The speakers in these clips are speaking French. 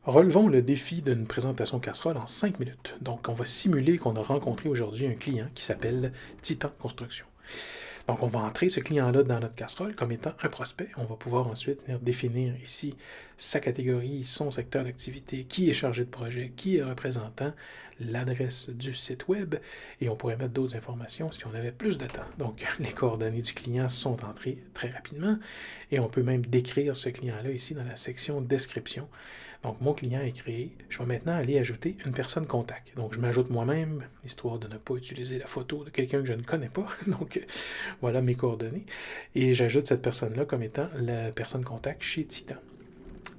Relevons le défi d'une présentation casserole en 5 minutes. Donc, on va simuler qu'on a rencontré aujourd'hui un client qui s'appelle Titan Construction. Donc, on va entrer ce client-là dans notre casserole comme étant un prospect. On va pouvoir ensuite venir définir ici sa catégorie, son secteur d'activité, qui est chargé de projet, qui est représentant, l'adresse du site web, et on pourrait mettre d'autres informations si on avait plus de temps. Donc, les coordonnées du client sont entrées très rapidement, et on peut même décrire ce client-là ici dans la section description. Donc, mon client est créé. Je vais maintenant aller ajouter une personne contact. Donc, je m'ajoute moi-même, histoire de ne pas utiliser la photo de quelqu'un que je ne connais pas. Donc, voilà mes coordonnées. Et j'ajoute cette personne-là comme étant la personne contact chez Titan.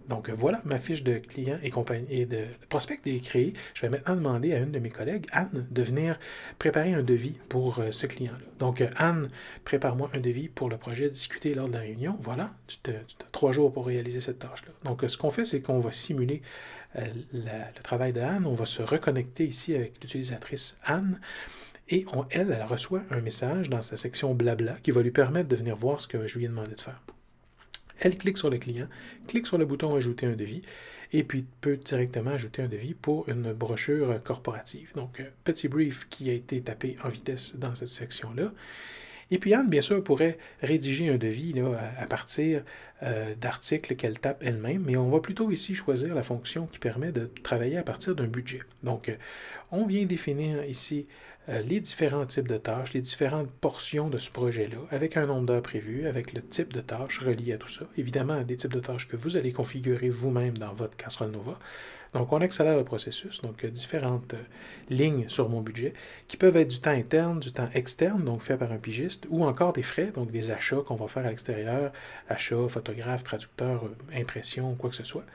Donc, voilà ma fiche de client et compagnie et de prospect est créée. Je vais maintenant demander à une de mes collègues, Anne, de venir préparer un devis pour ce client-là. Donc, Anne, prépare-moi un devis pour le projet discuté lors de la réunion. Voilà, tu as 3 jours pour réaliser cette tâche-là. Donc, ce qu'on fait, c'est qu'on va simuler le travail de Anne. On va se reconnecter ici avec l'utilisatrice Anne. Et elle reçoit un message dans sa section blabla qui va lui permettre de venir voir ce que je lui ai demandé de faire. Elle clique sur le client, clique sur le bouton Ajouter un devis, et puis peut directement ajouter un devis pour une brochure corporative. Donc, petit brief qui a été tapé en vitesse dans cette section-là. Et puis Anne, bien sûr, pourrait rédiger un devis là, à partir d'articles qu'elle tape elle-même, mais on va plutôt ici choisir la fonction qui permet de travailler à partir d'un budget. Donc, on vient définir ici les différents types de tâches, les différentes portions de ce projet-là, avec un nombre d'heures prévu, avec le type de tâches relié à tout ça. Évidemment, des types de tâches que vous allez configurer vous-même dans votre Casserole Nova. Donc, on accélère le processus, donc différentes lignes sur mon budget, qui peuvent être du temps interne, du temps externe, donc fait par un pigiste, ou encore des frais, donc des achats qu'on va faire à l'extérieur, achats, photographe, traducteur, impression, quoi que ce soit.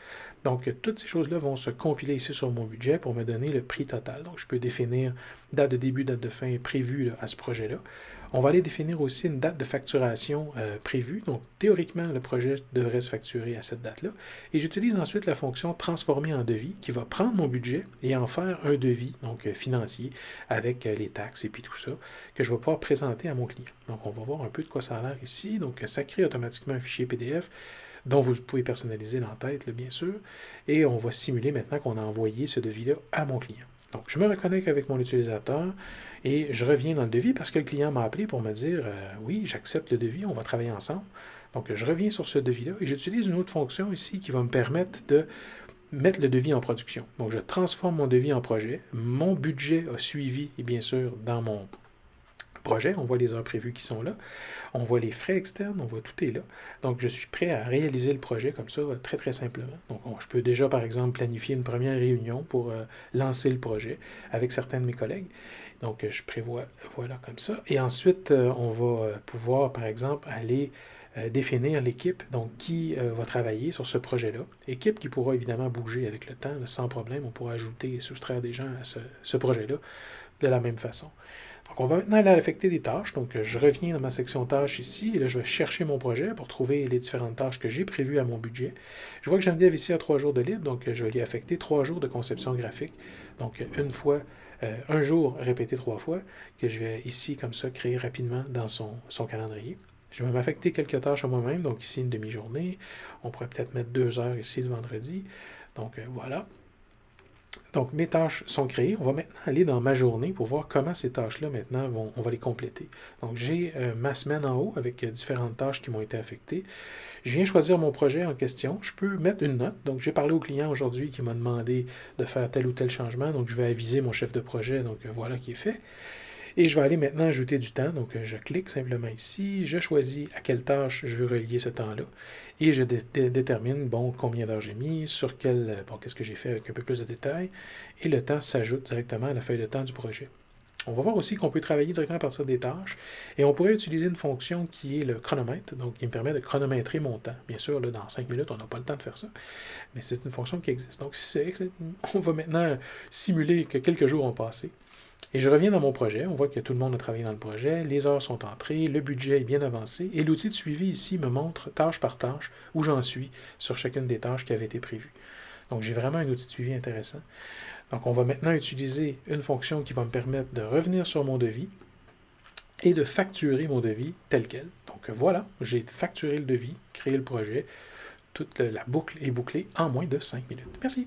Donc, toutes ces choses-là vont se compiler ici sur mon budget pour me donner le prix total. Donc, je peux définir date de début, date de fin prévue là, à ce projet-là. On va aller définir aussi une date de facturation prévue. Donc, théoriquement, le projet devrait se facturer à cette date-là. Et j'utilise ensuite la fonction transformer en devis qui va prendre mon budget et en faire un devis, donc financier, avec les taxes et puis tout ça, que je vais pouvoir présenter à mon client. Donc, on va voir un peu de quoi ça a l'air ici. Donc, ça crée automatiquement un fichier PDF dont vous pouvez personnaliser l'entête, bien sûr. Et on va simuler maintenant qu'on a envoyé ce devis-là à mon client. Donc, je me reconnecte avec mon utilisateur et je reviens dans le devis parce que le client m'a appelé pour me dire oui, j'accepte le devis, on va travailler ensemble. Donc, je reviens sur ce devis-là et j'utilise une autre fonction ici qui va me permettre de mettre le devis en production. Donc, je transforme mon devis en projet. Mon budget a suivi, et bien sûr, dans mon projet. On voit les heures prévues qui sont là. On voit les frais externes, on voit tout est là. Donc, je suis prêt à réaliser le projet comme ça, très, très simplement. Donc, je peux déjà, par exemple, planifier une première réunion pour lancer le projet avec certains de mes collègues. Donc, je prévois, voilà, comme ça. Et ensuite, on va pouvoir, par exemple, aller définir l'équipe, donc qui va travailler sur ce projet-là. Équipe qui pourra évidemment bouger avec le temps, sans problème. On pourra ajouter et soustraire des gens à ce projet-là de la même façon. Donc, on va maintenant aller affecter des tâches. Donc, je reviens dans ma section tâches ici. Et là, je vais chercher mon projet pour trouver les différentes tâches que j'ai prévues à mon budget. Je vois que Geneviève ici a 3 jours de libre. Donc, je vais lui affecter 3 jours de conception graphique. Donc, un jour répété 3 fois, que je vais ici, comme ça, créer rapidement dans son calendrier. Je vais m'affecter quelques tâches à moi-même. Donc, ici, une demi-journée. On pourrait peut-être mettre 2 heures ici le vendredi. Donc, voilà. Donc, mes tâches sont créées. On va maintenant aller dans ma journée pour voir comment ces tâches-là, maintenant, on va les compléter. Donc, j'ai ma semaine en haut avec différentes tâches qui m'ont été affectées. Je viens choisir mon projet en question. Je peux mettre une note. Donc, j'ai parlé au client aujourd'hui qui m'a demandé de faire tel ou tel changement. Donc, je vais aviser mon chef de projet. Donc, voilà qui est fait. Et je vais aller maintenant ajouter du temps. Donc, je clique simplement ici. Je choisis à quelle tâche je veux relier ce temps-là. Et je détermine, combien d'heures j'ai mis, sur qu'est-ce que j'ai fait avec un peu plus de détails. Et le temps s'ajoute directement à la feuille de temps du projet. On va voir aussi qu'on peut travailler directement à partir des tâches. Et on pourrait utiliser une fonction qui est le chronomètre, donc qui me permet de chronométrer mon temps. Bien sûr, là, dans 5 minutes, on n'a pas le temps de faire ça, mais c'est une fonction qui existe. Donc, on va maintenant simuler que quelques jours ont passé. Et je reviens dans mon projet, on voit que tout le monde a travaillé dans le projet, les heures sont entrées, le budget est bien avancé, et l'outil de suivi ici me montre tâche par tâche où j'en suis sur chacune des tâches qui avaient été prévues. Donc j'ai vraiment un outil de suivi intéressant. Donc on va maintenant utiliser une fonction qui va me permettre de revenir sur mon devis et de facturer mon devis tel quel. Donc voilà, j'ai facturé le devis, créé le projet, toute la boucle est bouclée en moins de 5 minutes. Merci.